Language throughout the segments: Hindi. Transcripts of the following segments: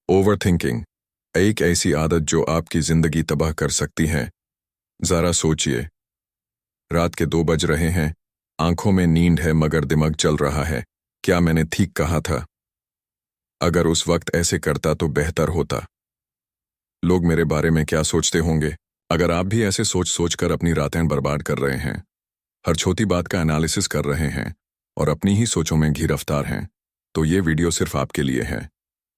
ओवरथिंकिंग एक ऐसी आदत जो आपकी जिंदगी तबाह कर सकती है। जरा सोचिए, रात के 2 बज रहे हैं, आंखों में नींद है मगर दिमाग चल रहा है, क्या मैंने ठीक कहा था? अगर उस वक्त ऐसे करता तो बेहतर होता। लोग मेरे बारे में क्या सोचते होंगे? अगर आप भी ऐसे सोच सोच कर अपनी रातें बर्बाद कर रहे हैं, हर छोटी बात का एनालिसिस कर रहे हैं और अपनी ही सोचों में गिरफ्तार हैं, तो ये वीडियो सिर्फ आपके लिए है।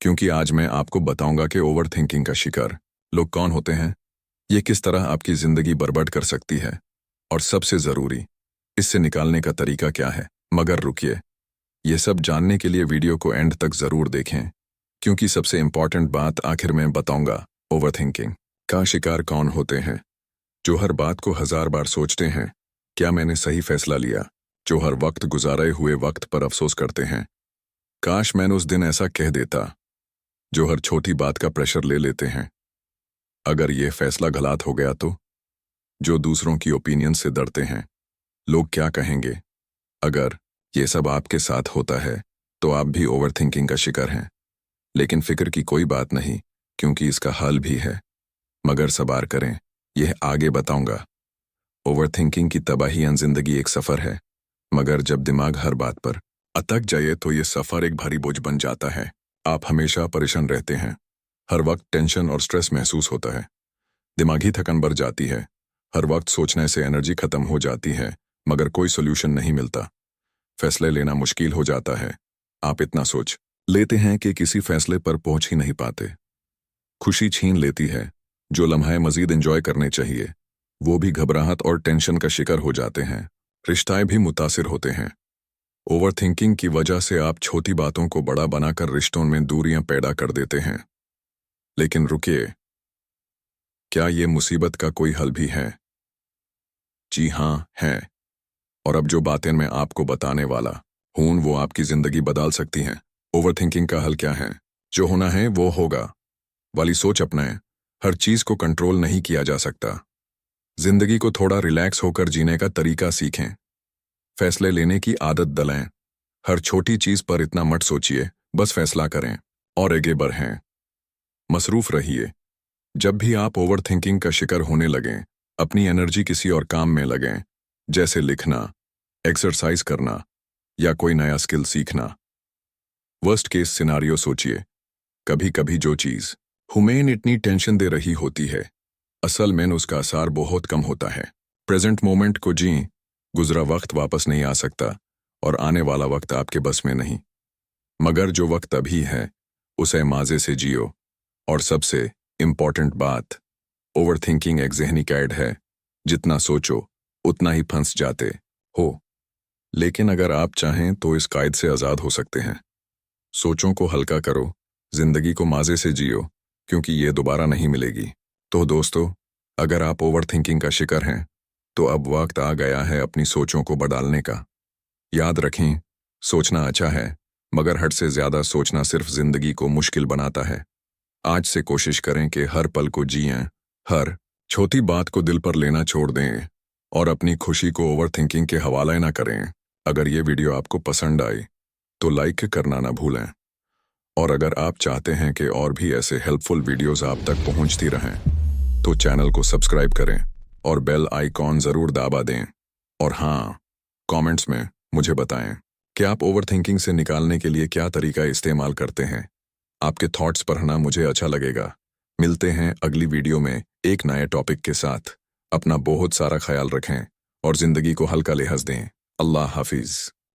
क्योंकि आज मैं आपको बताऊंगा कि ओवरथिंकिंग का शिकार लोग कौन होते हैं, ये किस तरह आपकी जिंदगी बर्बाद कर सकती है और सबसे जरूरी, इससे निकालने का तरीका क्या है। मगर रुकिए, ये सब जानने के लिए वीडियो को एंड तक जरूर देखें, क्योंकि सबसे इंपॉर्टेंट बात आखिर में बताऊंगा। ओवरथिंकिंग का शिकार कौन होते हैं? जो हर बात को 1000 बार सोचते हैं, क्या मैंने सही फैसला लिया? जो हर वक्त गुजारे हुए वक्त पर अफसोस करते हैं, काश मैंने उस दिन ऐसा कह देता। जो हर छोटी बात का प्रेशर ले लेते हैं, अगर ये फैसला गलत हो गया तो? जो दूसरों की ओपिनियन से डरते हैं, लोग क्या कहेंगे? अगर ये सब आपके साथ होता है तो आप भी ओवरथिंकिंग का शिकार हैं। लेकिन फिक्र की कोई बात नहीं, क्योंकि इसका हल भी है। मगर सब्र करें, यह आगे बताऊंगा। ओवरथिंकिंग की तबाही जिंदगी एक सफर है, मगर जब दिमाग हर बात पर अटक जाए तो ये सफर एक भारी बोझ बन जाता है। आप हमेशा परेशान रहते हैं, हर वक्त टेंशन और स्ट्रेस महसूस होता है, दिमागी थकान बढ़ जाती है, हर वक्त सोचने से एनर्जी खत्म हो जाती है, मगर कोई सोल्यूशन नहीं मिलता। फैसले लेना मुश्किल हो जाता है। आप इतना सोच लेते हैं कि किसी फैसले पर पहुंच ही नहीं पाते। खुशी छीन लेती है, जो लम्हे मजीद एंजॉय करने चाहिए, वो भी घबराहट और टेंशन का शिकार हो जाते हैं। रिश्ते भी मुतासिर होते हैं। ओवरथिंकिंग की वजह से आप छोटी बातों को बड़ा बनाकर रिश्तों में दूरियां पैदा कर देते हैं। लेकिन रुकिए, क्या ये मुसीबत का कोई हल भी है? जी हाँ, है। और अब जो बातें मैं आपको बताने वाला हूं वो आपकी जिंदगी बदल सकती हैं। ओवरथिंकिंग का हल क्या है? जो होना है वो होगा वाली सोच अपनाएं। हर चीज को कंट्रोल नहीं किया जा सकता। जिंदगी को थोड़ा रिलैक्स होकर जीने का तरीका सीखें। फैसले लेने की आदत डलें। हर छोटी चीज पर इतना मत सोचिए, बस फैसला करें और आगे बढ़ें। मसरूफ रहिए। जब भी आप ओवरथिंकिंग का शिकार होने लगें, अपनी एनर्जी किसी और काम में लगें, जैसे लिखना, एक्सरसाइज करना या कोई नया स्किल सीखना। वर्स्ट केस सिनारियो सोचिए। कभी कभी जो चीज हमें इतनी टेंशन दे रही होती है, असल में उसका असर बहुत कम होता है। प्रेजेंट मोमेंट को जी। गुजरा वक्त वापस नहीं आ सकता और आने वाला वक्त आपके बस में नहीं। मगर जो वक्त अभी है, उसे मजे से जियो। और सबसे इंपॉर्टेंट बात, ओवरथिंकिंग एक ज़हनी कैद है। जितना सोचो उतना ही फंस जाते हो। लेकिन अगर आप चाहें तो इस कैद से आज़ाद हो सकते हैं। सोचों को हल्का करो, जिंदगी को मजे से जियो, क्योंकि ये दोबारा नहीं मिलेगी। तो दोस्तों, अगर आप ओवरथिंकिंग का शिकार हैं, तो अब वक्त आ गया है अपनी सोचों को बदलने का। याद रखें, सोचना अच्छा है, मगर हद से ज्यादा सोचना सिर्फ जिंदगी को मुश्किल बनाता है। आज से कोशिश करें कि हर पल को जिएं, हर छोटी बात को दिल पर लेना छोड़ दें और अपनी खुशी को ओवरथिंकिंग के हवाले ना करें। अगर ये वीडियो आपको पसंद आई तो लाइक करना ना भूलें। और अगर आप चाहते हैं कि और भी ऐसे हेल्पफुल वीडियोस आप तक पहुंचती रहें, तो चैनल को सब्सक्राइब करें और बेल आइकॉन जरूर दबा दें। और हाँ, कमेंट्स में मुझे बताएं कि आप ओवरथिंकिंग से निकालने के लिए क्या तरीका इस्तेमाल करते हैं। आपके थॉट्स पढ़ना मुझे अच्छा लगेगा। मिलते हैं अगली वीडियो में एक नए टॉपिक के साथ। अपना बहुत सारा ख्याल रखें और जिंदगी को हल्का लिहाज दें। अल्लाह हाफिज।